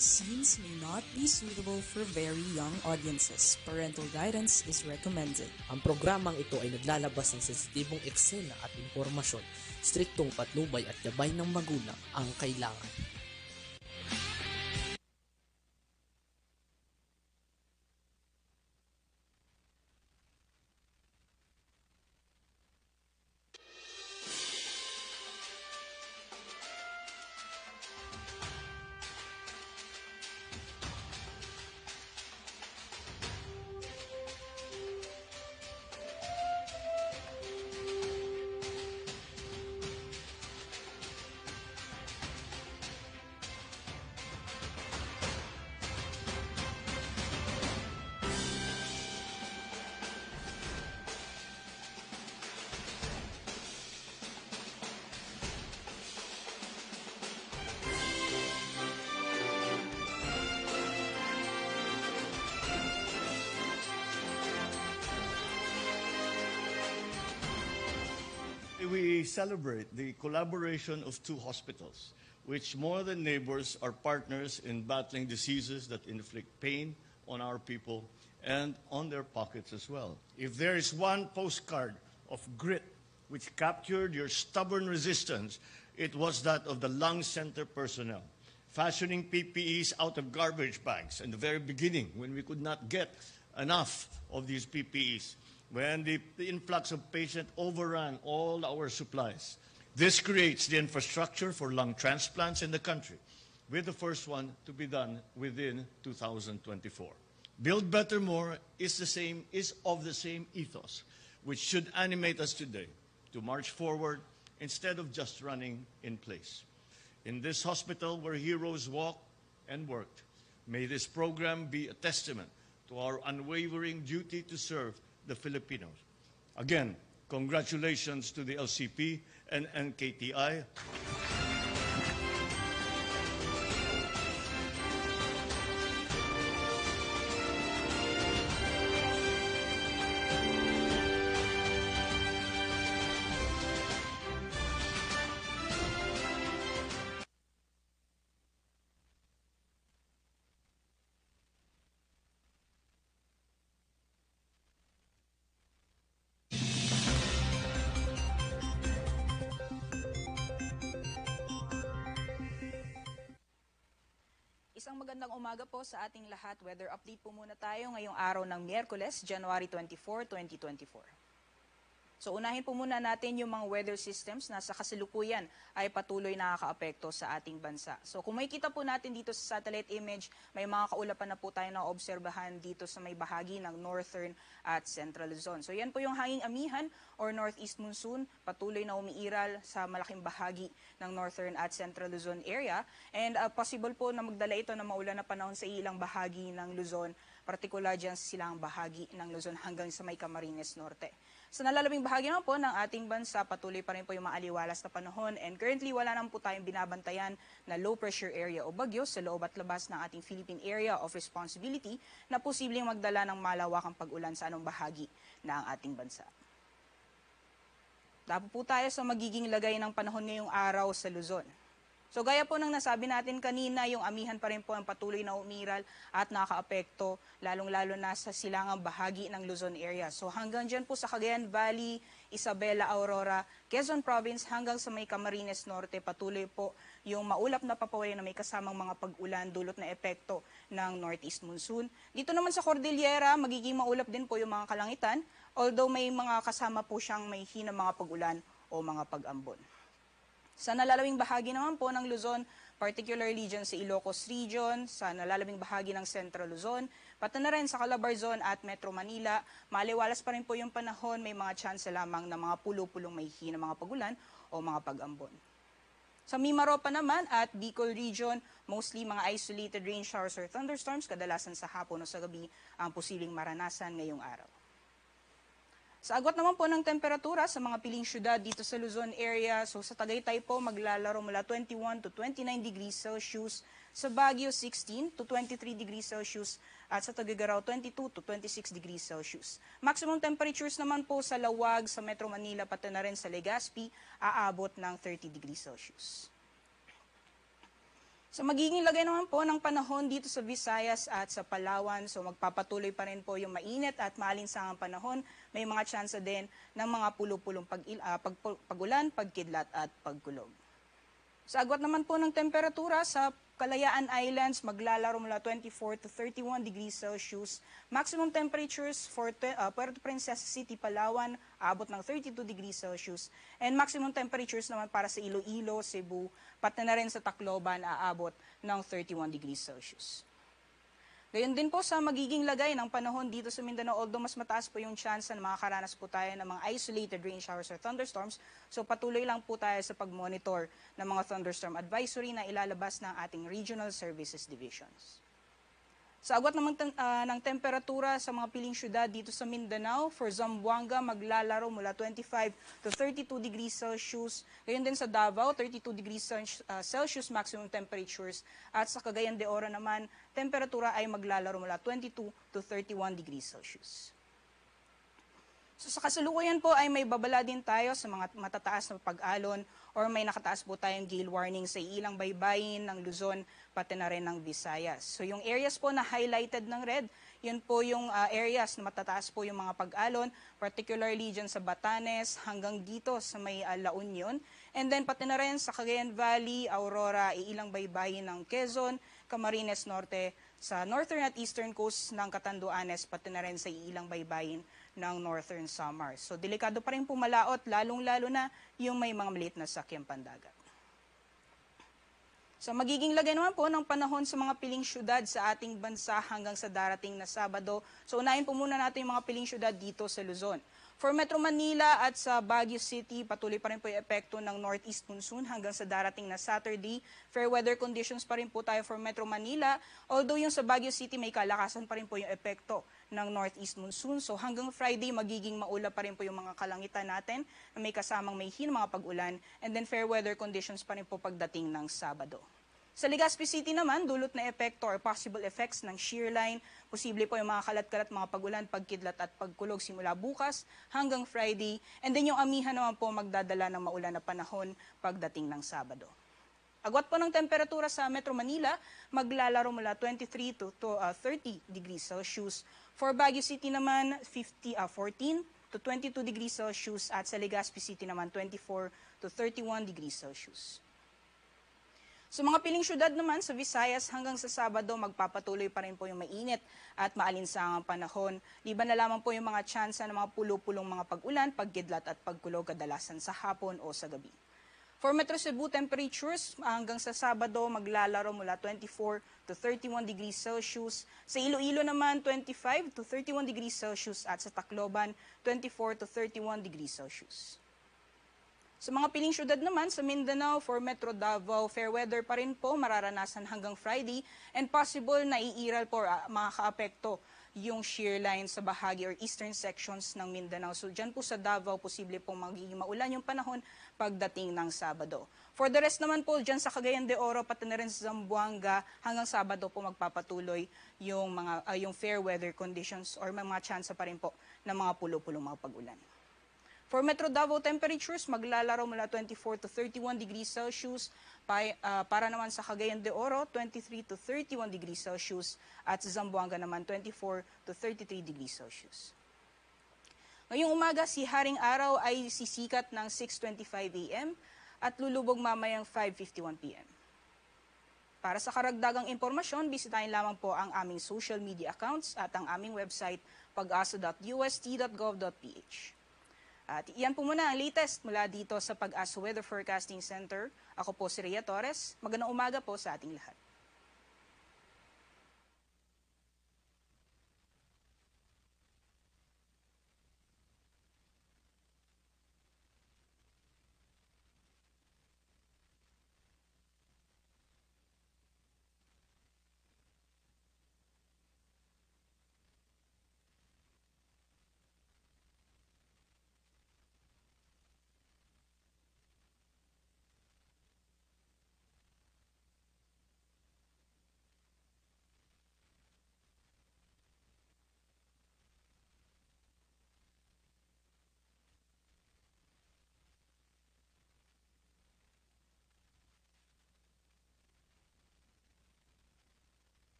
Scenes may not be suitable for very young audiences. Parental guidance is recommended. Ang programang ito ay naglalabas ng sensitibong eksena at impormasyon. Striktong patnubay at gabay ng magulang ang kailangan. We celebrate the collaboration of two hospitals, which more than neighbors are partners in battling diseases that inflict pain on our people and on their pockets as well. If there is one postcard of grit which captured your stubborn resistance, it was that of the lung center personnel, fashioning PPEs out of garbage bags in the very beginning when we could not get enough of these PPEs, when the influx of patients overran all our supplies. This creates the infrastructure for lung transplants in the country, with the first one to be done within 2024. Build Better More is of the same ethos, which should animate us today to march forward instead of just running in place. In this hospital where heroes walked and worked, may this program be a testament to our unwavering duty to serve the Filipinos. Again, congratulations to the LCP and NKTI. Isang magandang umaga po sa ating lahat. Weather update po muna tayo ngayong araw ng Miyerkules, January 24, 2024. So unahin po muna natin yung mga weather systems na sa kasalukuyan ay patuloy nakakaapekto sa ating bansa. So kung makikita po natin dito sa satellite image, may mga kaulapan na po tayo na obserbahan dito sa may bahagi ng northern at central Luzon. So yan po yung hanging amihan or northeast monsoon, patuloy na umiiral sa malaking bahagi ng northern at central Luzon area. And possible po na magdala ito ng maulan na panahon sa ilang bahagi ng Luzon, partikular dyan sa silang bahagi ng Luzon hanggang sa may Camarines Norte. Sa nalalabing bahagi naman po ng ating bansa, patuloy pa rin po yung maaliwalas na panahon and currently wala naman po tayong binabantayan na low pressure area o bagyo sa loob at labas ng ating Philippine Area of Responsibility na posibleng magdala ng malawakang pag-ulan sa anong bahagi ng ating bansa. Dapo po tayo sa magiging lagay ng panahon ngayong araw sa Luzon. So gaya po ng nasabi natin kanina, yung amihan pa rin po ang patuloy na umiral at nakaapekto, lalong-lalo na sa silangang bahagi ng Luzon area. So hanggang dyan po sa Cagayan Valley, Isabela, Aurora, Quezon Province hanggang sa may Camarines Norte, patuloy po yung maulap na papaway na may kasamang mga pag-ulan dulot na epekto ng northeast monsoon. Dito naman sa Cordillera, magiging maulap din po yung mga kalangitan, although may mga kasama po siyang may hinang mga pag-ulan o mga pag-ambon. Sa nalalawing bahagi naman po ng Luzon, particularly dyan sa Ilocos Region, sa nalalawing bahagi ng Central Luzon, pati na rin sa Calabarzon at Metro Manila, maliwalas pa rin po yung panahon, may mga chance lamang na mga pulo-pulong may hina mga pagulan o mga pag-ambon. Sa Mimaropa naman at Bicol Region, mostly mga isolated rain showers or thunderstorms, kadalasan sa hapon o sa gabi ang posibleng maranasan ngayong araw. Sa agwat naman po ng temperatura sa mga piling syudad dito sa Luzon area, so sa Tagaytay po maglalaro mula 21 to 29 degrees Celsius, sa Baguio 16 to 23 degrees Celsius, at sa Tuguegarao 22 to 26 degrees Celsius. Maximum temperatures naman po sa Lawag, sa Metro Manila, pati na rin sa Legazpi, aabot ng 30 degrees Celsius. So magiging lagay naman po ng panahon dito sa Visayas at sa Palawan. So magpapatuloy pa rin po yung mainit at maalinsangang panahon. May mga tsansa din ng mga pulupulong pagulan, pagkidlat at pagkulog. Sa agwat naman po ng temperatura sa Kalayaan Islands, maglalaro mula 24 to 31 degrees Celsius. Maximum temperatures for Puerto Princesa City, Palawan, abot ng 32 degrees Celsius. And maximum temperatures naman para sa Iloilo, Cebu, pati na rin sa Tacloban, aabot ng 31 degrees Celsius. Gayon din po sa magiging lagay ng panahon dito sa Mindanao, although mas mataas po yung chance na makakaranas po tayo ng mga isolated rain showers or thunderstorms. So patuloy lang po tayo sa pag-monitor ng mga thunderstorm advisory na ilalabas ng ating Regional Services Divisions. Sa agwat naman ng temperatura sa mga piling syudad dito sa Mindanao, for Zamboanga maglalaro mula 25 to 32 degrees Celsius. Gayon din sa Davao, 32 degrees Celsius maximum temperatures. At sa Cagayan de Oro naman, temperatura ay maglalaro mula 22 to 31 degrees Celsius. So sa kasalukuyan po ay may babala din tayo sa mga matataas na pag-alon or may nakataas po tayong gale warning sa ilang baybayin ng Luzon pati na rin ng Visayas. So yung areas po na highlighted ng red, yun po yung areas na matataas po yung mga pag-alon, particularly dyan sa Batanes hanggang dito sa may La Union. And then pati na rin sa Cagayan Valley, Aurora, ilang baybayin ng Quezon, Camarines Norte, sa northern at eastern coast ng Catanduanes, pati na rin sa ilang baybayin ng northern Samar. So delikado pa rin pumalaot, lalong-lalo na yung may mga maliit na sakyang pandagat. So magiging lagay naman po ng panahon sa mga piling syudad sa ating bansa hanggang sa darating na Sabado. So unahin po muna natin yung mga piling syudad dito sa Luzon. For Metro Manila at sa Baguio City, patuloy pa rin po yung epekto ng northeast monsoon hanggang sa darating na Saturday. Fair weather conditions pa rin po tayo for Metro Manila. Although yung sa Baguio City may kalakasan pa rin po yung epekto ng northeast monsoon. So hanggang Friday, magiging maulap pa rin po yung mga kalangitan natin na may kasamang may mga pag-ulan. And then fair weather conditions pa rin po pagdating ng Sabado. Sa Legazpi City naman, dulot na epekto or possible effects ng shear line. Posible po yung mga kalat-kalat, mga pag-ulan, pagkidlat at pagkulog simula bukas hanggang Friday. And then yung amihan naman po magdadala ng maulan na panahon pagdating ng Sabado. Agwat po ng temperatura sa Metro Manila, maglalaro mula 23 to 30 degrees Celsius. For Baguio City naman, 14 to 22 degrees Celsius at sa Legazpi City naman, 24 to 31 degrees Celsius. Sa mga piling syudad naman sa Visayas hanggang sa Sabado, magpapatuloy pa rin po yung mainit at maalinsangang panahon. Liban na lamang po yung mga tsansa ng mga pulo-pulong mga pag-ulan, pagkidlat at pagkulog kadalasan sa hapon o sa gabi. For Metro Cebu temperatures, hanggang sa Sabado, maglalaro mula 24 to 31 degrees Celsius. Sa Iloilo naman, 25 to 31 degrees Celsius at sa Tacloban, 24 to 31 degrees Celsius. Sa mga piling syudad naman sa Mindanao, for Metro Davao, fair weather pa rin po mararanasan hanggang Friday and possible na iiral po makakaapekto yung shear line sa bahagi or eastern sections ng Mindanao. So dyan po sa Davao, posible pong magiging maulan yung panahon pagdating ng Sabado. For the rest naman po, dyan sa Cagayan de Oro, pati na rin sa Zamboanga, hanggang Sabado po magpapatuloy yung, yung fair weather conditions or may mga tsansa pa rin po ng mga pulo-pulong mga pag-ulan. For Metro Davao temperatures, maglalaro mula 24 to 31 degrees Celsius. Para naman sa Cagayan de Oro, 23 to 31 degrees Celsius. At sa Zamboanga naman, 24 to 33 degrees Celsius. Ngayong umaga, si Haring Araw ay sisikat ng 6:25 a.m. at lulubog mamayang 5:51 p.m. Para sa karagdagang impormasyon, bisitahin lamang po ang aming social media accounts at ang aming website pag-asa.ust.gov.ph. At iyan po muna ang latest mula dito sa Pag-asa Weather Forecasting Center. Ako po si Rhea Torres. Magandang umaga po sa ating lahat.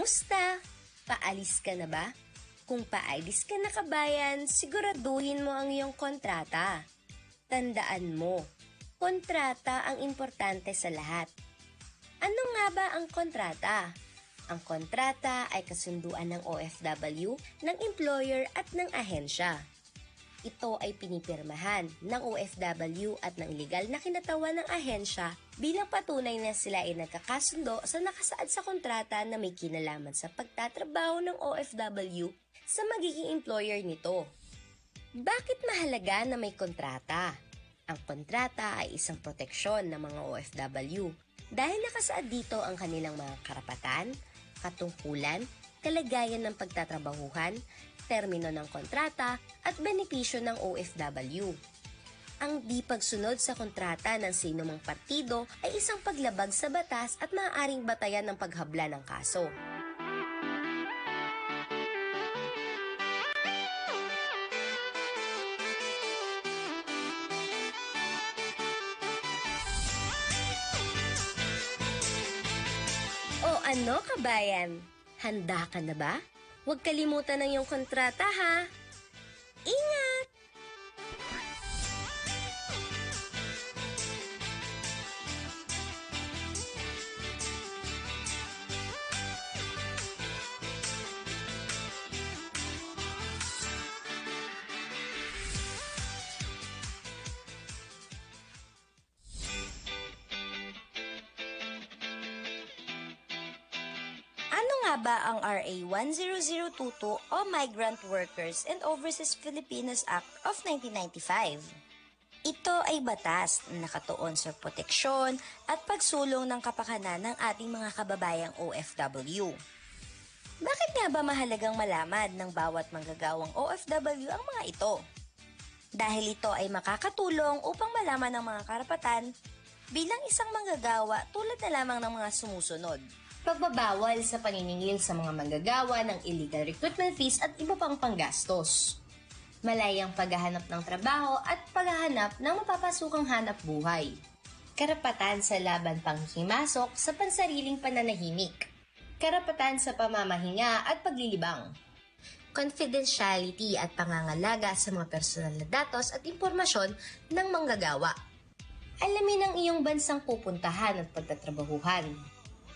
Kumusta? Paalis ka na ba? Kung paalis ka na kabayan, siguraduhin mo ang iyong kontrata. Tandaan mo, kontrata ang importante sa lahat. Ano nga ba ang kontrata? Ang kontrata ay kasunduan ng OFW, ng employer at ng ahensya. Ito ay pinipirmahan ng OFW at ng legal na kinatawan ng ahensya bilang patunay na sila ay nagkakasundo sa nakasaad sa kontrata na may kinalaman sa pagtatrabaho ng OFW sa magiging employer nito. Bakit mahalaga na may kontrata? Ang kontrata ay isang proteksyon ng mga OFW dahil nakasaad dito ang kanilang mga karapatan, katungkulan, kalagayan ng pagtatrabahuhan, termino ng kontrata at benepisyo ng OFW. Ang di pagsunod sa kontrata ng sinumang partido ay isang paglabag sa batas at maaaring batayan ng paghabla ng kaso. O ano kabayan? Handa ka na ba? Huwag kalimutan ang iyong kontrata ha! Ingat! Ano nga ba ang RA 10022 o Migrant Workers and Overseas Filipinos Act of 1995? Ito ay batas na nakatuon sa proteksyon at pagsulong ng kapakanan ng ating mga kababayang OFW. Bakit nga ba mahalagang malaman ng bawat manggagawang OFW ang mga ito? Dahil ito ay makakatulong upang malaman ang mga karapatan bilang isang manggagawa tulad na lamang ng mga sumusunod. Pagbabawal sa paniningil sa mga manggagawa ng illegal recruitment fees at iba pang panggastos. Malayang paghahanap ng trabaho at paghahanap ng mapapasukang hanap buhay. Karapatan sa laban panghimasok sa pansariling pananahimik. Karapatan sa pamamahinga at paglilibang. Confidentiality at pangangalaga sa mga personal na datos at impormasyon ng manggagawa. Alamin ang iyong bansang pupuntahan at pagtatrabahuhan.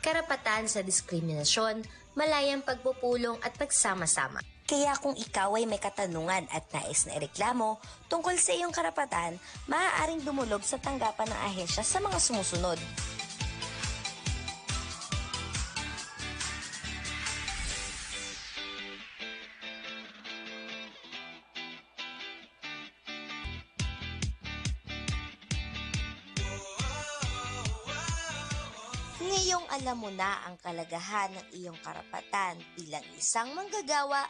Karapatan sa diskriminasyon, malayang pagpupulong at pagsama-sama. Kaya kung ikaw ay may katanungan at nais na ireklamo tungkol sa iyong karapatan, maaaring dumulog sa tanggapan ng ahensya sa mga sumusunod. Ngayong alam mo na ang kalagahan ng iyong karapatan bilang isang manggagawa,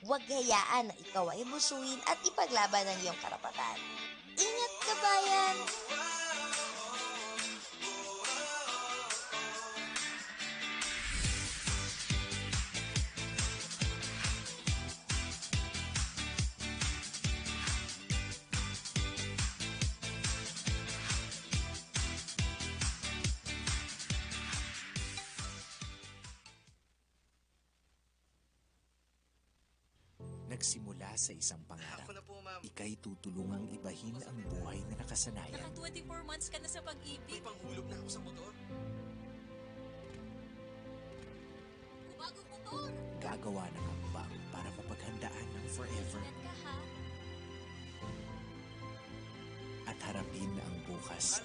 huwag hayaan na ikaw ay busuin at ipaglaban ang iyong karapatan. Ingat kabayan! Nagsimula sa isang pangarap. Ika'y tutulungang ibahin ang buhay na nakasanayan. Naka 24 months ka na sa pag-ibig. Panghulog na ako sa motor. Bagong motor. Gagawa ng hakbang para mapaghandaan ng forever. Ka ha? At harapin ang bukas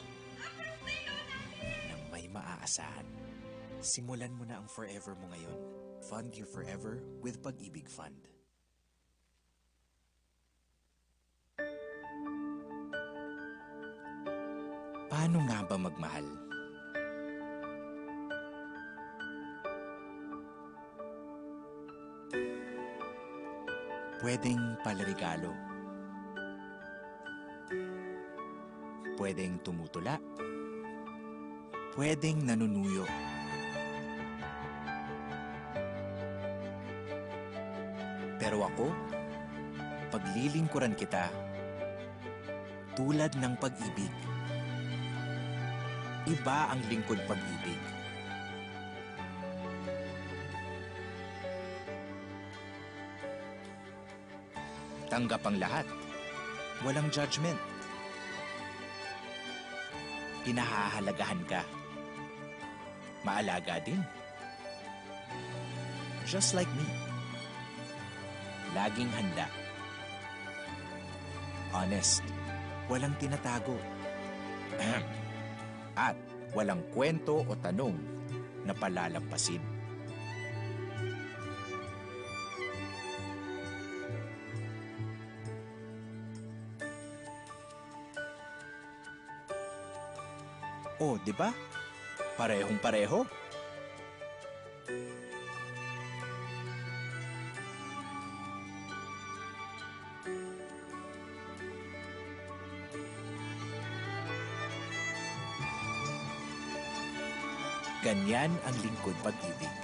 nang may maaasahan. Simulan mo na ang forever mo ngayon. Fund your forever with Pag-ibig Fund. Paano nga ba magmahal? Pwedeng palarigalo. Pwedeng tumutula. Pwedeng nanunuyo. Pero ako, paglilingkuran kita tulad ng pag-ibig. Iba ang lingkod pag-ibig. Tanggap ang lahat. Walang judgment. Pinahahalagahan ka. Maalaga din. Just like me. Laging handa. Honest. Walang tinatago. At walang kwento o tanong na palalampasin. Oh, di ba? Parehong-pareho. Ganyan ang lingkod pag-ibig.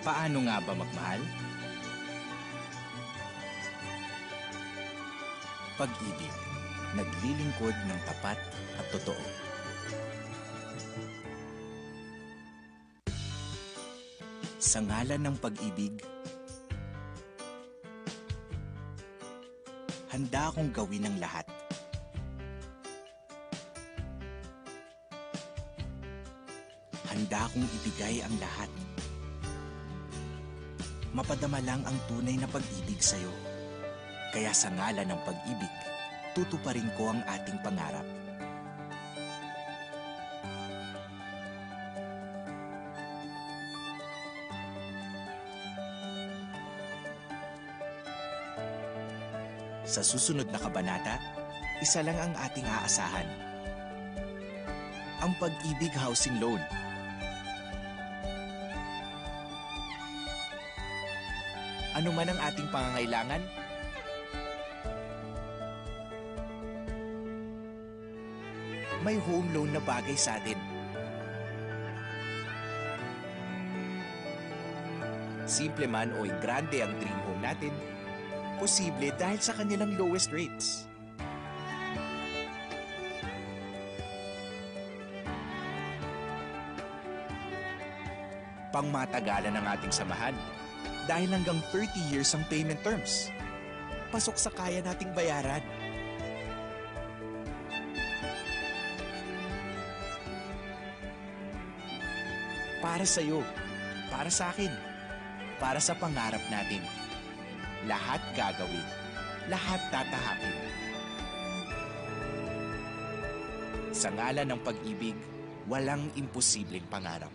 Paano nga ba magmahal? Pag-ibig, naglilingkod ng tapat at totoo. Sa ngalan ng pag-ibig, handa akong gawin ang lahat. Handa akong ibigay ang lahat. Mapadama lang ang tunay na pag-ibig sa'yo. Kaya sa ngalan ng pag-ibig, tutuparin ko ang ating pangarap. Sa susunod na kabanata, isa lang ang ating aasahan. Ang Pag-ibig Housing Loan. Ano man ang ating pangangailangan, may home loan na bagay sa atin. Simple man o grande ang dream home natin, posible dahil sa kanilang lowest rates. Pangmatagalan ang ating samahan dahil hanggang 30 years ang payment terms. Pasok sa kaya nating bayaran. Para sa'yo, para sa akin, para sa pangarap natin. Lahat gagawin, lahat tatahakin. Sa ngalan ng pag-ibig, walang imposibleng pangarap.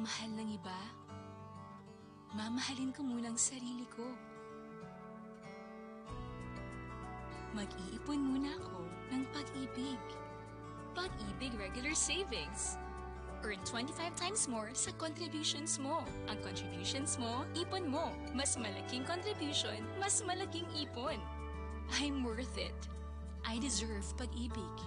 magmahal ng iba, mamahalin ko muna ang sarili ko. Mag-iipon muna ako ng pag-ibig. Pag-ibig regular savings. Earn 25 times more sa contributions mo. Ang contributions mo, ipon mo. Mas malaking contribution, mas malaking ipon. I'm worth it. I deserve pag-ibig.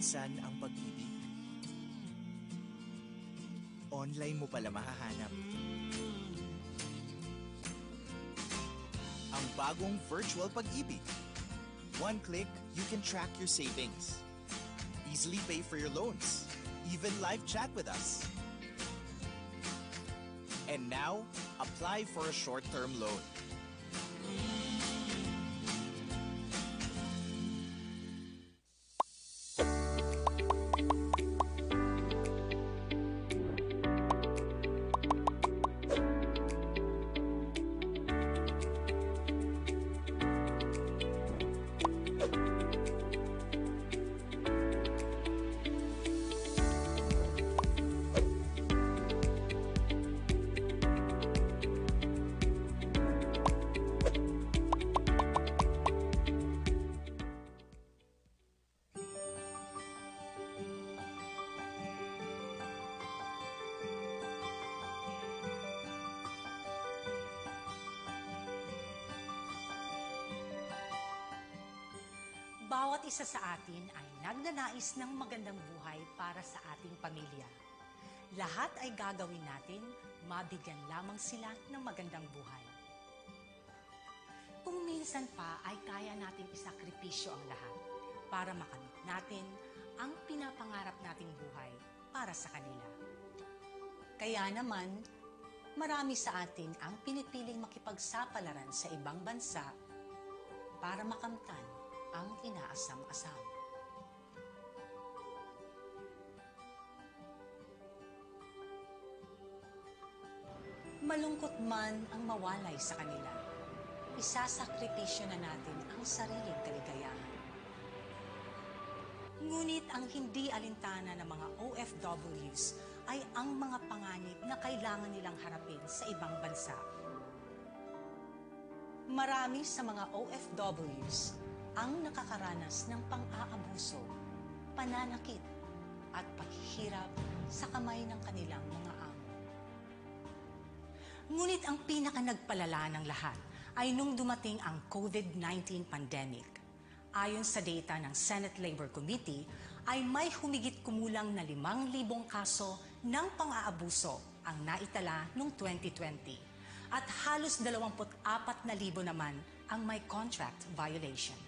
Minsan ang pag-ibig, online mo pala mahahanap. Ang bagong virtual pag-ibig. One click, you can track your savings. Easily pay for your loans. Even live chat with us. And now, apply for a short-term loan. Bawat isa sa atin ay nagnanais ng magandang buhay para sa ating pamilya. Lahat ay gagawin natin, mabigyan lamang sila ng magandang buhay. Kung minsan pa ay kaya nating isakripisyo ang lahat para makamit natin ang pinapangarap nating buhay para sa kanila. Kaya naman, marami sa atin ang pinipiling makipagsapalaran sa ibang bansa para makamtan ang inaasam-asam. Malungkot man ang mawalay sa kanila, isasakripisyo na natin ang sariling kaligayahan. Ngunit ang hindi alintana ng mga OFWs ay ang mga panganib na kailangan nilang harapin sa ibang bansa. Marami sa mga OFWs ang nakakaranas ng pang-aabuso, pananakit, at paghihirap sa kamay ng kanilang mga amo. Ngunit ang pinaka-nagpalala ng lahat ay nung dumating ang COVID-19 pandemic. Ayon sa data ng Senate Labor Committee, ay may humigit kumulang na 5,000 kaso ng pang-aabuso ang naitala noong 2020 at halos 24,000 naman ang may contract violation.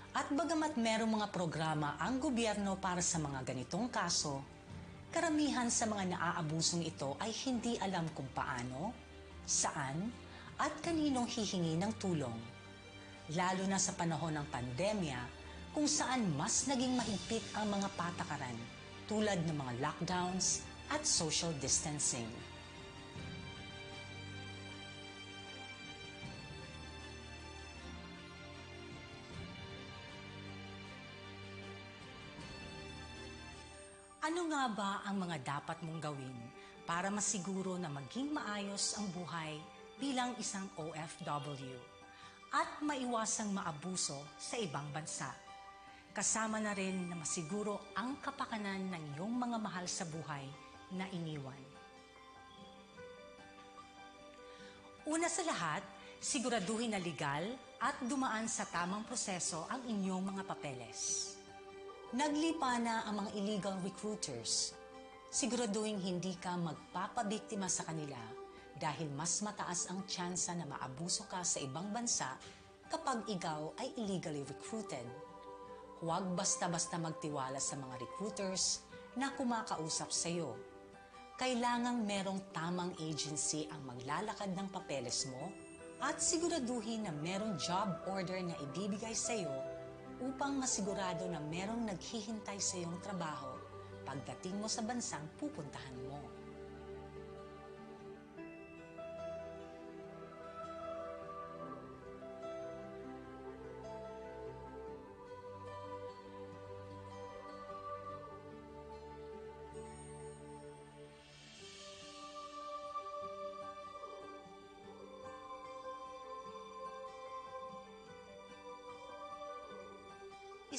At bagamat merong mga programa ang gobyerno para sa mga ganitong kaso, karamihan sa mga naaabusong ito ay hindi alam kung paano, saan, at kaninong hihingi ng tulong. Lalo na sa panahon ng pandemya, kung saan mas naging mahigpit ang mga patakaran tulad ng mga lockdowns at social distancing. Ano nga ba ang mga dapat mong gawin para masiguro na maging maayos ang buhay bilang isang OFW at maiwasang maabuso sa ibang bansa? Kasama na rin na masiguro ang kapakanan ng iyong mga mahal sa buhay na iniwan. Una sa lahat, siguraduhin na legal at dumaan sa tamang proseso ang inyong mga papeles. Naglipa na ang mga illegal recruiters. Siguraduhin hindi ka magpapabiktima sa kanila dahil mas mataas ang tsansa na maabuso ka sa ibang bansa kapag ikaw ay illegally recruited. Huwag basta-basta magtiwala sa mga recruiters na kumakausap sa iyo. Kailangang merong tamang agency ang maglalakad ng papeles mo at siguraduhin na merong job order na ibibigay sa iyo upang masigurado na merong naghihintay sa iyong trabaho pagdating mo sa bansang pupuntahan mo.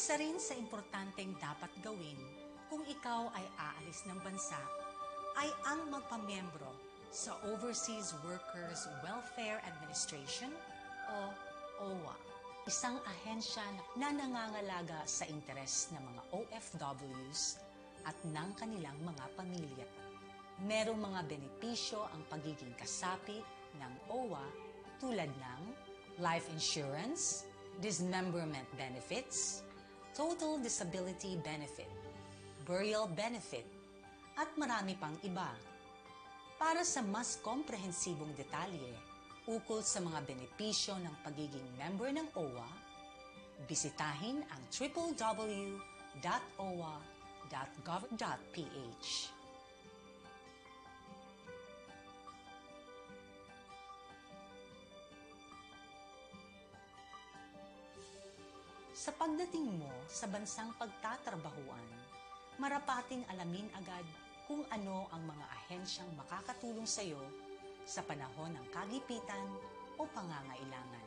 Isa rin sa importanteng dapat gawin kung ikaw ay aalis ng bansa ay ang magpamiyembro sa Overseas Workers Welfare Administration o OWA, isang ahensya na nangangalaga sa interes ng mga OFWs at ng kanilang mga pamilya. Merong mga benepisyo ang pagiging kasapi ng OWA tulad ng life insurance, dismemberment benefits, total disability benefit, burial benefit, at marami pang iba. Para sa mas komprehensibong detalye ukol sa mga benepisyo ng pagiging member ng OWA, bisitahin ang www.owa.gov.ph. Sa pagdating mo sa bansang pagtatrabahuan, marapating alamin agad kung ano ang mga ahensyang makakatulong sa iyo sa panahon ng kagipitan o pangangailangan.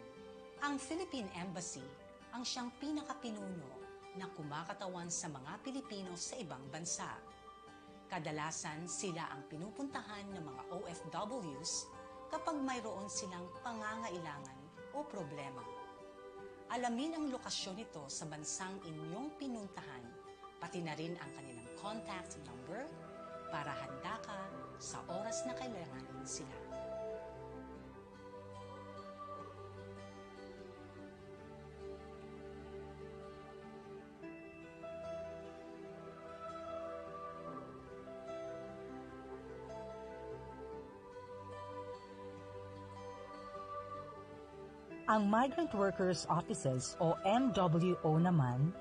Ang Philippine Embassy ang siyang pinakapinuno na kumakatawan sa mga Pilipino sa ibang bansa. Kadalasan sila ang pinupuntahan ng mga OFWs kapag mayroon silang pangangailangan o problema. Alamin ang lokasyon nito sa bansang inyong pinuntahan, pati na rin ang kanilang contact number para handa ka sa oras na kailanganin sila. Ang Migrant Workers Offices o MWO naman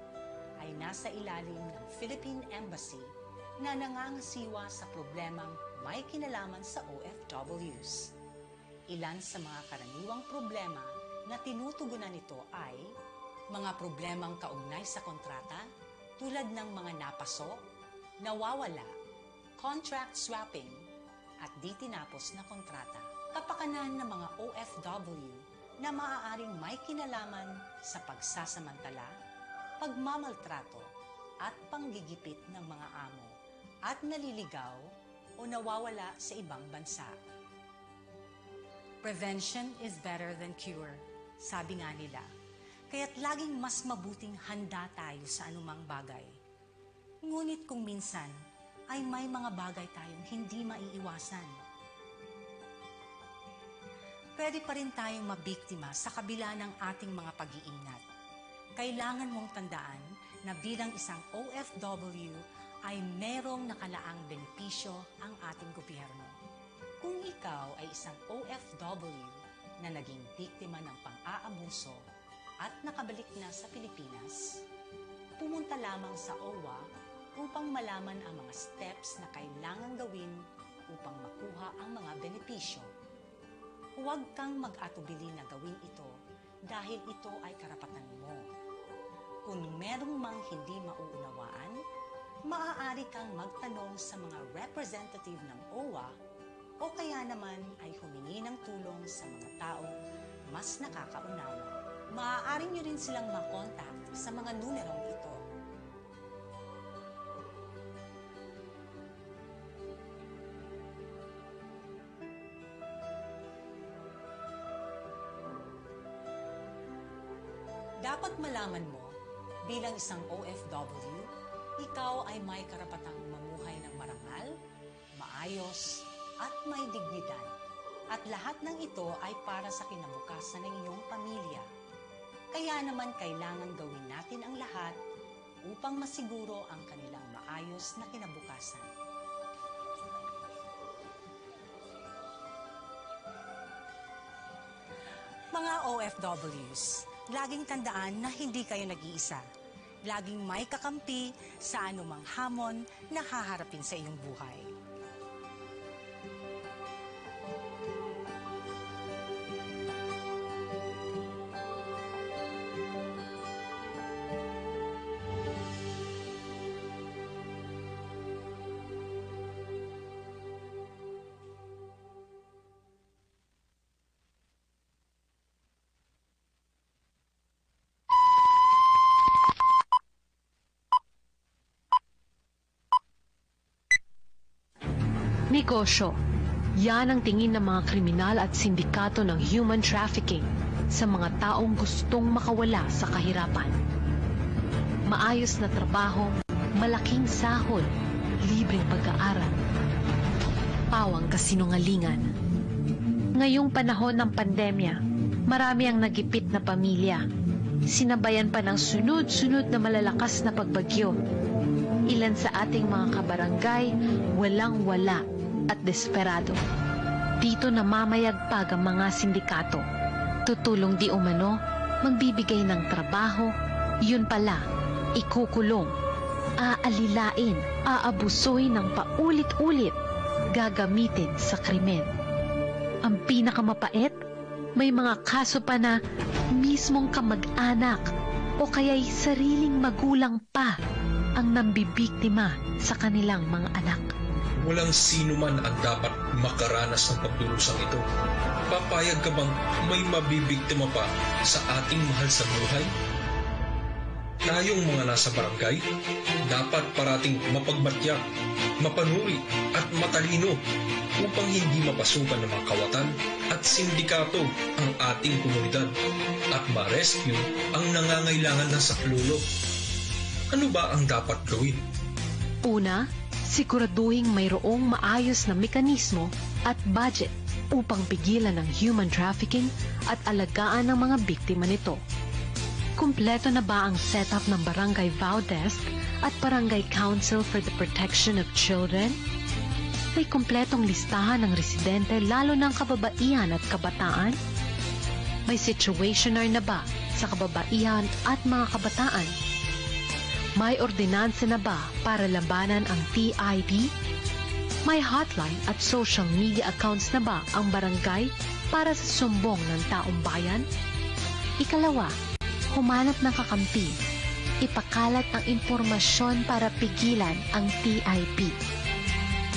ay nasa ilalim ng Philippine Embassy na nangangasiwa sa problemang may kinalaman sa OFWs. Ilan sa mga karaniwang problema na tinutugunan nito ay mga problemang kaugnay sa kontrata tulad ng mga napaso, nawawala, contract swapping, at di tinapos na kontrata. Kapakanan ng mga OFW na maaaring may kinalaman sa pagsasamantala, pagmamaltrato, at panggigipit ng mga amo at naliligaw o nawawala sa ibang bansa. Prevention is better than cure, sabi nga nila. Kaya't laging mas mabuting handa tayo sa anumang bagay. Ngunit kung minsan ay may mga bagay tayong hindi maiiwasan. Pwede pa rin tayong mabiktima sa kabila ng ating mga pag-iingat. Kailangan mong tandaan na bilang isang OFW ay merong nakalaang benepisyo ang ating gobyerno. Kung ikaw ay isang OFW na naging biktima ng pang-aabuso at nakabalik na sa Pilipinas, pumunta lamang sa OWA upang malaman ang mga steps na kailangan gawin upang makuha ang mga benepisyo. Huwag kang mag-atubili na gawin ito dahil ito ay karapatan mo. Kung merong mang hindi mauunawaan, maaari kang magtanong sa mga representative ng OWA o kaya naman ay humingi ng tulong sa mga taong mas nakakaunawa. Maaari nyo rin silang makontak sa mga numerong ito. Dapat malaman mo, bilang isang OFW, ikaw ay may karapatang mamuhay ng marangal, maayos, at may dignidad. At lahat ng ito ay para sa kinabukasan ng iyong pamilya. Kaya naman kailangan gawin natin ang lahat upang masiguro ang kanilang maayos na kinabukasan. Mga OFWs, laging tandaan na hindi kayo nag-iisa. Laging may kakampi sa anumang hamon na haharapin sa iyong buhay. Negosyo. Yan ang tingin ng mga kriminal at sindikato ng human trafficking sa mga taong gustong makawala sa kahirapan. Maayos na trabaho, malaking sahod, libreng pag-aaral. Pawang kasinungalingan. Ngayong panahon ng pandemya, marami ang nagipit na pamilya. Sinabayan pa ng sunod-sunod na malalakas na pagbagyo. Ilan sa ating mga kabarangay walang-wala at desperado. Dito namamayagpag ang mga sindikato. Tutulong di umano, magbibigay ng trabaho, yun pala, ikukulong, aalilain, aabusuhin ng paulit-ulit, gagamitin sa krimen. Ang pinakamapait, may mga kaso pa na mismong kamag-anak o kaya'y sariling magulang pa ang nambibiktima sa kanilang mga anak. Walang sino man ang dapat makaranas ng pagdurusang ito. Papayag ka bang may mabibiktima pa sa ating mahal sa buhay? Tayong mga nasa barangay, dapat parating mapagmatyak, mapanuri at matalino upang hindi mapasukan ng mga kawatan at sindikato ang ating komunidad at ma-rescue ang nangangailangan ng saklolo. Ano ba ang dapat gawin? Una, siguraduhing mayroong maayos na mekanismo at budget upang pigilan ang human trafficking at alagaan ng mga biktima nito. Kumpleto na ba ang setup ng Barangay Vow Desk at Barangay Council for the Protection of Children? May kumpletong listahan ng residente lalo ng kababaihan at kabataan? May situationer na ba sa kababaihan at mga kabataan? May ordinansa na ba para labanan ang TIP? May hotline at social media accounts na ba ang barangay para sa sumbong ng taong bayan? Ikalawa, humanap ng kakampi. Ipakalat ang impormasyon para pigilan ang TIP.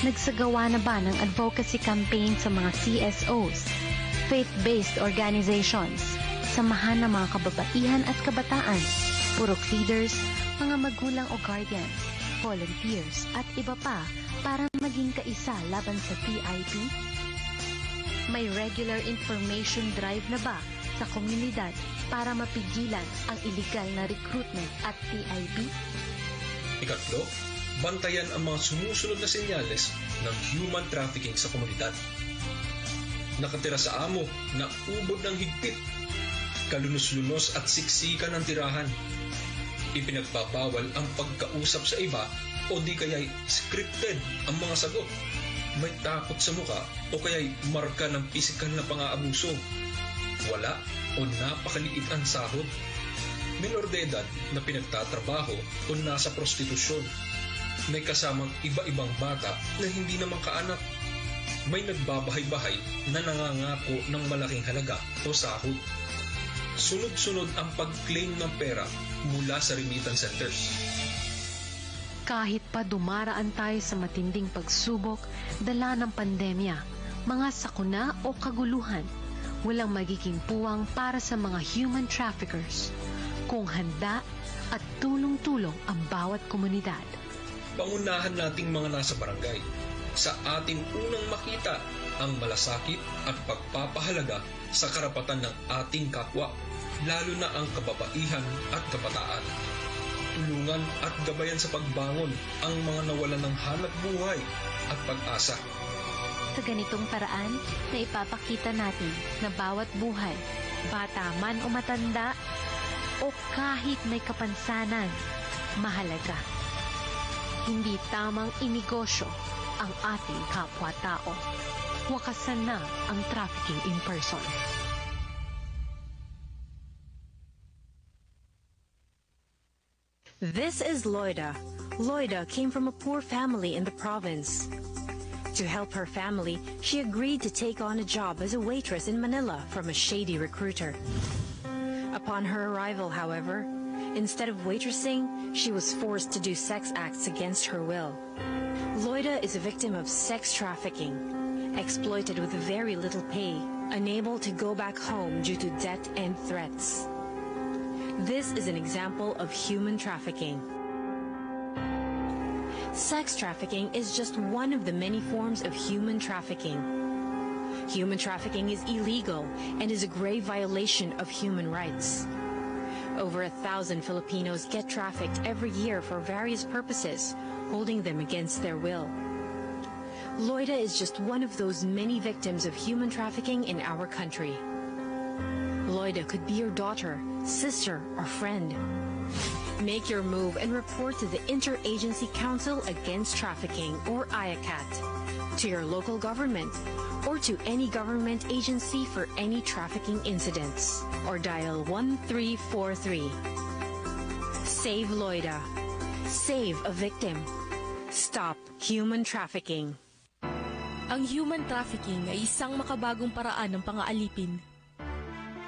Nagsagawa na ba ng advocacy campaign sa mga CSOs, faith-based organizations, samahan ng mga kababaihan at kabataan, purok leaders, mga magulang o guardians, volunteers, at iba pa para maging kaisa laban sa TIP? May regular information drive na ba sa komunidad para mapigilan ang illegal na recruitment at TIP? Ikatlo, bantayan ang mga sumusunod na senyales ng human trafficking sa komunidad. Nakatira sa amo na ubod ng higpit, kalunos-lunos at siksikan ng tirahan. Ipinagbabawal ang pagkausap sa iba o di kaya'y scripted ang mga sagot. May takot sa muka o kaya'y marka ng pisikal na pang-aabuso. Wala o napakaliit ang sahod. Minor de edad na pinagtatrabaho o nasa prostitusyon. May kasamang iba-ibang bata na hindi naman kaanak. May nagbabahay-bahay na nangangako ng malaking halaga o sahod. Sunod-sunod ang pag-claim ng pera mula sa remittance centers. Kahit pa dumaraan tayo sa matinding pagsubok, dala ng pandemya, mga sakuna o kaguluhan, walang magiging puwang para sa mga human traffickers kung handa at tulong-tulong ang bawat komunidad. Pangunahan nating mga nasa barangay sa ating unang makita ang malasakit at pagpapahalaga sa karapatan ng ating kapwa. lalo na ang kababaihan at kabataan. Tulungan at gabayan sa pagbangon ang mga nawalan ng hanap buhay at pag-asa. Sa ganitong paraan, na ipapakita natin na bawat buhay, bata man o matanda, o kahit may kapansanan, mahalaga. Hindi tamang inegosyo ang ating kapwa-tao. Wakasan na ang trafficking in person. This is Loida. Loida came from a poor family in the province. To help her family, she agreed to take on a job as a waitress in Manila from a shady recruiter. Upon her arrival, however, instead of waitressing, she was forced to do sex acts against her will. Loida is a victim of sex trafficking, exploited with very little pay, unable to go back home due to debt and threats. This is an example of human trafficking. Sex trafficking is just one of the many forms of human trafficking. Human trafficking is illegal and is a grave violation of human rights. Over 1,000 Filipinos get trafficked every year for various purposes, holding them against their will. Loida is just one of those many victims of human trafficking in our country. Loida could be your daughter, sister, or friend. Make your move and report to the Interagency Council Against Trafficking, or IACAT, to your local government, or to any government agency for any trafficking incidents, or dial 1343. Save Loida. Save a victim. Stop human trafficking. Ang human trafficking ay isang makabagong paraan ng pang-aalipin.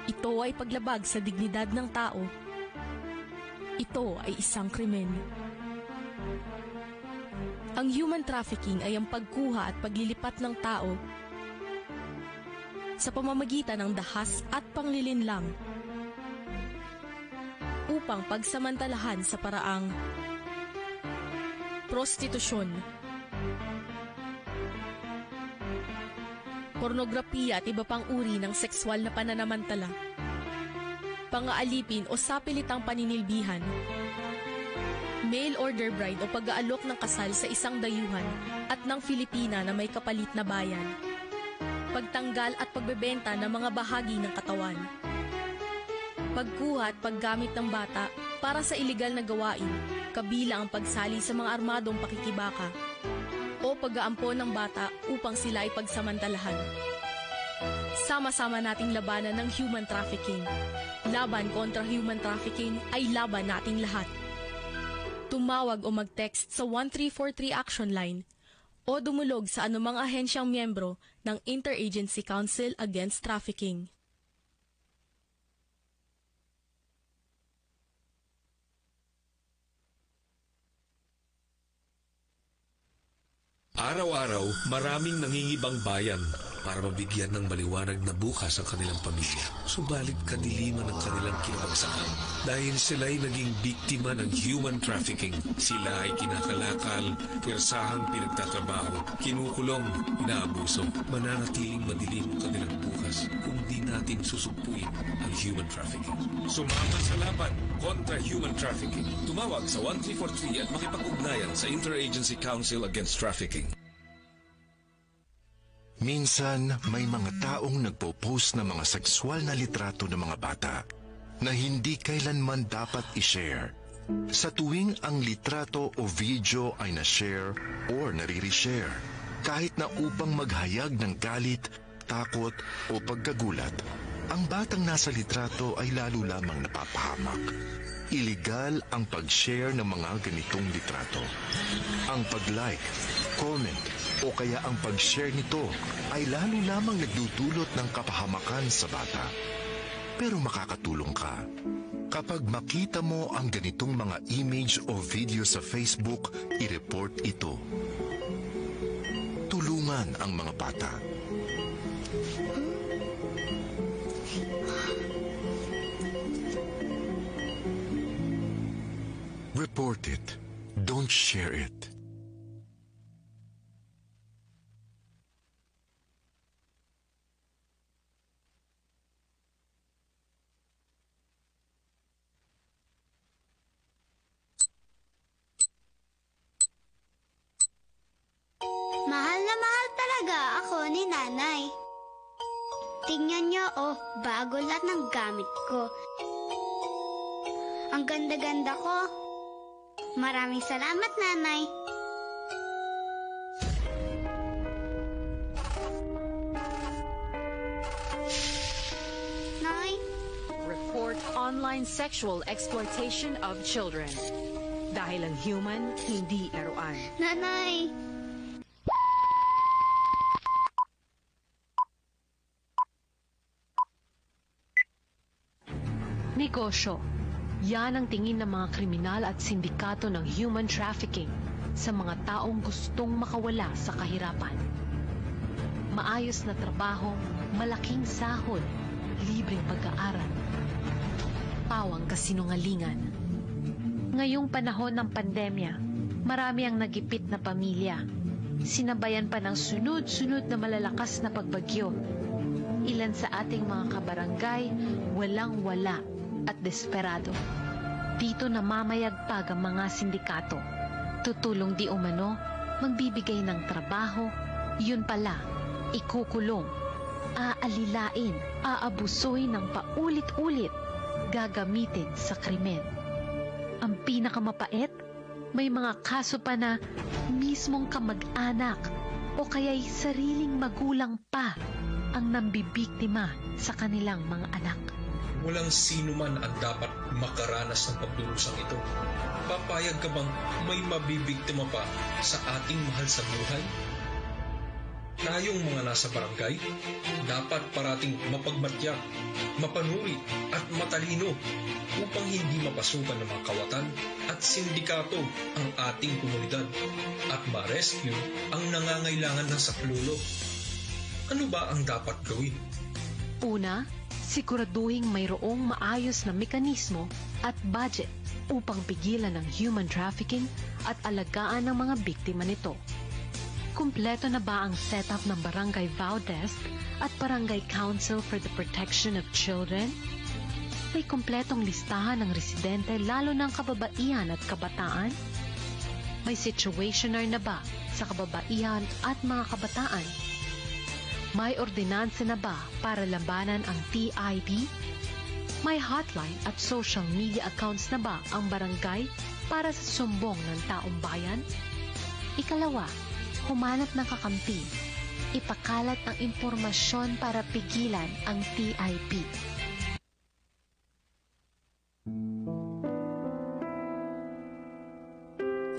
Ito ay paglabag sa dignidad ng tao. Ito ay isang krimen. Ang human trafficking ay ang pagkuha at paglilipat ng tao sa pamamagitan ng dahas at panglilinlang upang pagsamantalahan sa paraang prostitusyon, pornografiya at iba pang uri ng sexual na pananamantala, pang-aalipin o sapilitang paninilbihan, mail order bride o pag-aalok ng kasal sa isang dayuhan at ng Filipina na may kapalit na bayan, pagtanggal at pagbebenta ng mga bahagi ng katawan, pagkuha at paggamit ng bata para sa iligal na gawain, kabilang ang pagsali sa mga armadong pakikibaka o pag-aampon ng bata upang sila ay pagsamantalahan. Sama-sama nating labanan ng human trafficking. Laban kontra human trafficking ay laban nating lahat. Tumawag o mag-text sa 1343 Action Line o dumulog sa anumang ahensyang miyembro ng Interagency Council Against Trafficking. Araw-araw, maraming nangingibang bayan para mabigyan ng maliwanag na bukas ang kanilang pamilya. Subalit kadiliman ang kanilang kinabagsakan dahil sila'y naging biktima ng human trafficking. Sila ay kinakalakal, pirsahang pinagtatrabaho, kinukulong, inaabuso. Mananatiling madilim ang kanilang bukas kung di natin susugpuin ang human trafficking. Sumama sa laban kontra human trafficking. Tumawag sa 1343 at makipag-ugnayan sa Interagency Council Against Trafficking. Minsan, may mga taong nagpo-post ng mga sexual na litrato ng mga bata na hindi kailanman dapat i-share. Sa tuwing ang litrato o video ay na-share or nare-reshare, kahit na upang maghayag ng galit, takot o pagkagulat, ang batang nasa litrato ay lalo lamang napapahamak. Iligal ang pag-share ng mga ganitong litrato. Ang pag-like, comment, o kaya ang pag-share nito ay lalo lamang nagdudulot ng kapahamakan sa bata. Pero makakatulong ka. Kapag makita mo ang ganitong mga image o video sa Facebook, i-report ito. Tulungan ang mga bata. Report it. Don't share it. na mahal talaga ako ni Nanay. Tingnan niyo, bago lahat ng gamit ko. Ang ganda-ganda ko. Maraming salamat, Nanay. Nay? Report online sexual exploitation of children. Dahil ang human, hindi laruan. Nanay! Negosyo. Yan ang tingin ng mga kriminal at sindikato ng human trafficking sa mga taong gustong makawala sa kahirapan. Maayos na trabaho, malaking sahod, libreng pag-aaral. Pawang kasinungalingan. Ngayong panahon ng pandemya, marami ang nagipit na pamilya. Sinabayan pa ng sunod-sunod na malalakas na pagbagyo. Ilan sa ating mga kabarangay walang-wala at desperado. Dito namamayagpag ang mga sindikato. Tutulong di umano, magbibigay ng trabaho, yun pala, ikukulong, aalilain, aabusuhin ng paulit-ulit, gagamitin sa krimen. Ang pinakamapait, may mga kaso pa na mismong kamag-anak o kaya'y sariling magulang pa ang nambibiktima sa kanilang mga anak. Walang sino man ang dapat makaranas ng pagdulusang ito. Papayag ka bang may mabibiktima pa sa ating mahal sa buhay? Tayong mga nasa barangay, dapat parating mapagmatyak, mapanuri at matalino upang hindi mapasukan ng mga kawatan at sindikato ang ating komunidad at ma-rescue ang nangangailangan ng saklolo. Ano ba ang dapat gawin? Una, siguraduhing mayroong maayos na mekanismo at budget upang pigilan ang human trafficking at alagaan ng mga biktima nito. Kumpleto na ba ang setup ng Barangay Vow Desk at Barangay Council for the Protection of Children? May kumpletong listahan ng residente lalo ng kababaihan at kabataan? May situationer na ba sa kababaihan at mga kabataan? May ordinansa na ba para labanan ang TIP? May hotline at social media accounts na ba ang barangay para sa sumbong ng taong bayan? Ikalawa, humanap ng kakampi. Ipakalat ang impormasyon para pigilan ang TIP.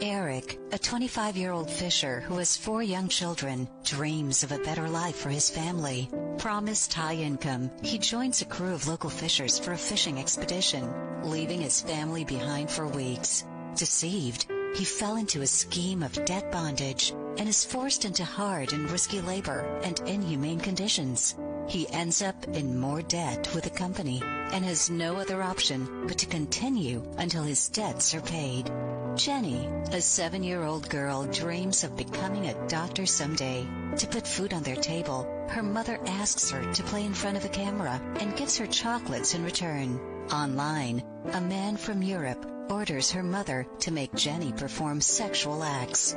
Eric, a 25-year-old fisher who has 4 young children, dreams of a better life for his family. Promised high income, he joins a crew of local fishers for a fishing expedition, leaving his family behind for weeks. Deceived, he fell into a scheme of debt bondage and is forced into hard and risky labor and inhumane conditions. He ends up in more debt with the company and has no other option but to continue until his debts are paid. Jenny, a 7-year-old girl, dreams of becoming a doctor someday. To put food on their table, her mother asks her to play in front of a camera and gives her chocolates in return. Online, a man from Europe orders her mother to make Jenny perform sexual acts.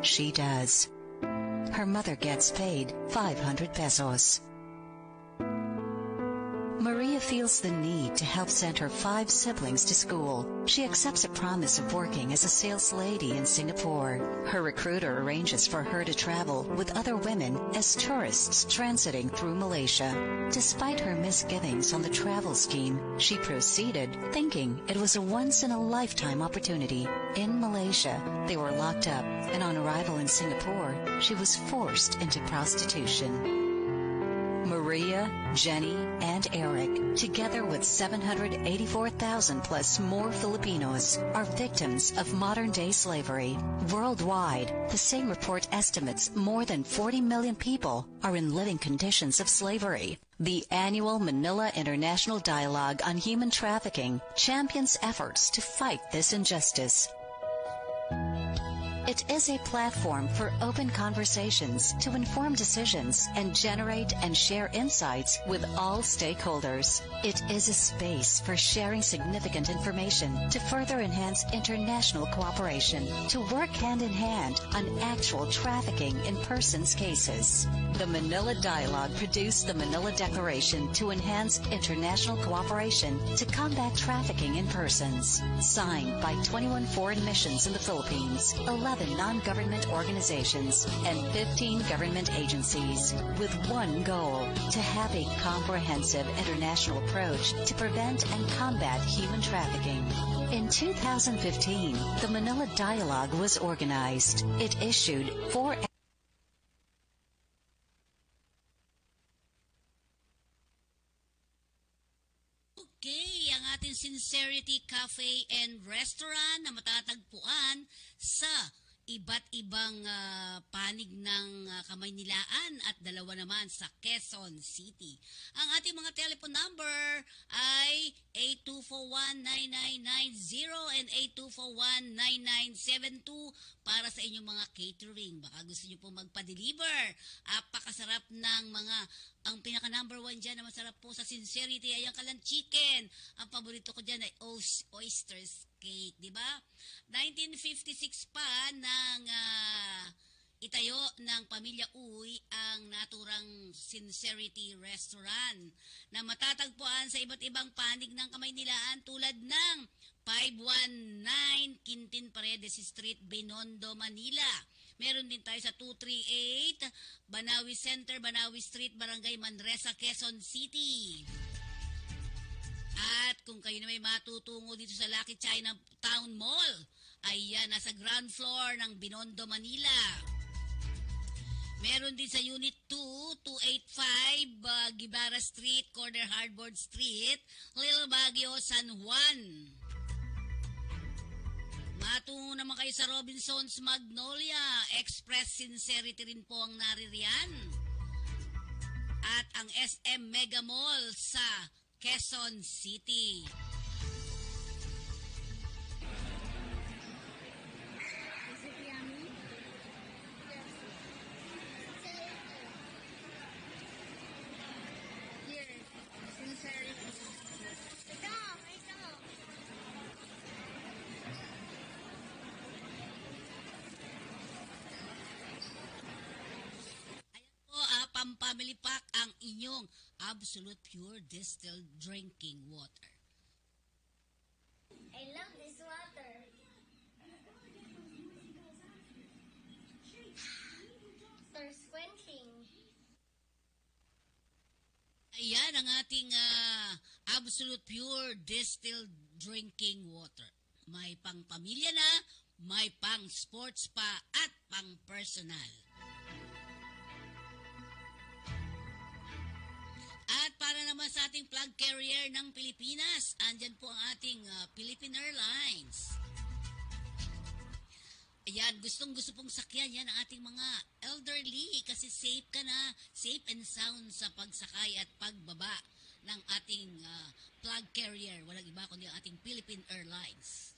She does. Her mother gets paid 500 pesos. Maria feels the need to help send her 5 siblings to school. She accepts a promise of working as a sales lady in Singapore. Her recruiter arranges for her to travel with other women as tourists transiting through Malaysia. Despite her misgivings on the travel scheme, she proceeded, thinking it was a once-in-a-lifetime opportunity. In Malaysia, they were locked up, and on arrival in Singapore, she was forced into prostitution. Maria, Jenny, and Eric, together with 784,000 plus more Filipinos, are victims of modern-day slavery. Worldwide, the same report estimates more than 40 million people are in living conditions of slavery. The annual Manila International Dialogue on Human Trafficking champions efforts to fight this injustice. It is a platform for open conversations to inform decisions and generate and share insights with all stakeholders. It is a space for sharing significant information to further enhance international cooperation, to work hand in hand on actual trafficking in persons cases. The Manila Dialogue produced the Manila Declaration to enhance international cooperation to combat trafficking in persons, signed by 21 foreign missions in the Philippines, 11 non-government organizations, and 15 government agencies, with one goal: to have a comprehensive international approach to prevent and combat human trafficking. In 2015, the Manila Dialogue was organized. It issued 4 Okay, ang ating Sincerity Cafe and Restaurant na matatagpuan sa iba't ibang panig ng Kamaynilaan at dalawa naman sa Quezon City. Ang ating mga telephone number ay 8241-9990 and 8241-9972 para sa inyong mga catering. Baka gusto nyo po magpa-deliver. Apakasarap ng mga, ang pinaka-number 1 dyan na masarap po sa Sincerity ay ang kalan chicken. Ang paborito ko dyan ay oysters cake, di ba? 1956 pa ng itayo ng Pamilya Uy ang naturang Sincerity Restaurant na matatagpuan sa iba't ibang panig ng Kamaynilaan tulad ng 519 Quintin Paredes Street, Binondo, Manila. Meron din tayo sa 238 Banawi Center, Banawi Street, Barangay Manresa, Quezon City. At kung kayo na may matutungo dito sa Lucky China Town Mall, ayan, nasa ground floor ng Binondo, Manila. Meron din sa Unit 2, 285 Gibara Street, Corner Hardboard Street, Little Baguio, San Juan. Matungo naman kayo sa Robinson's Magnolia, Express Sincerity rin po ang naririyan. At ang SM Mega Mall sa Quezon City. Family Pack ang inyong absolute pure distilled drinking water. I love this water. Thirst quenching. Ayan ang ating absolute pure distilled drinking water. May pang pamilya na, may pang sports pa at pang personal. At para naman sa ating flag carrier ng Pilipinas, andyan po ang ating Philippine Airlines. Ayan, gustong-gusto pong sakyan yan ang ating mga elderly kasi safe ka na, safe and sound sa pagsakay at pagbaba ng ating flag carrier. Walang iba kundi ang ating Philippine Airlines.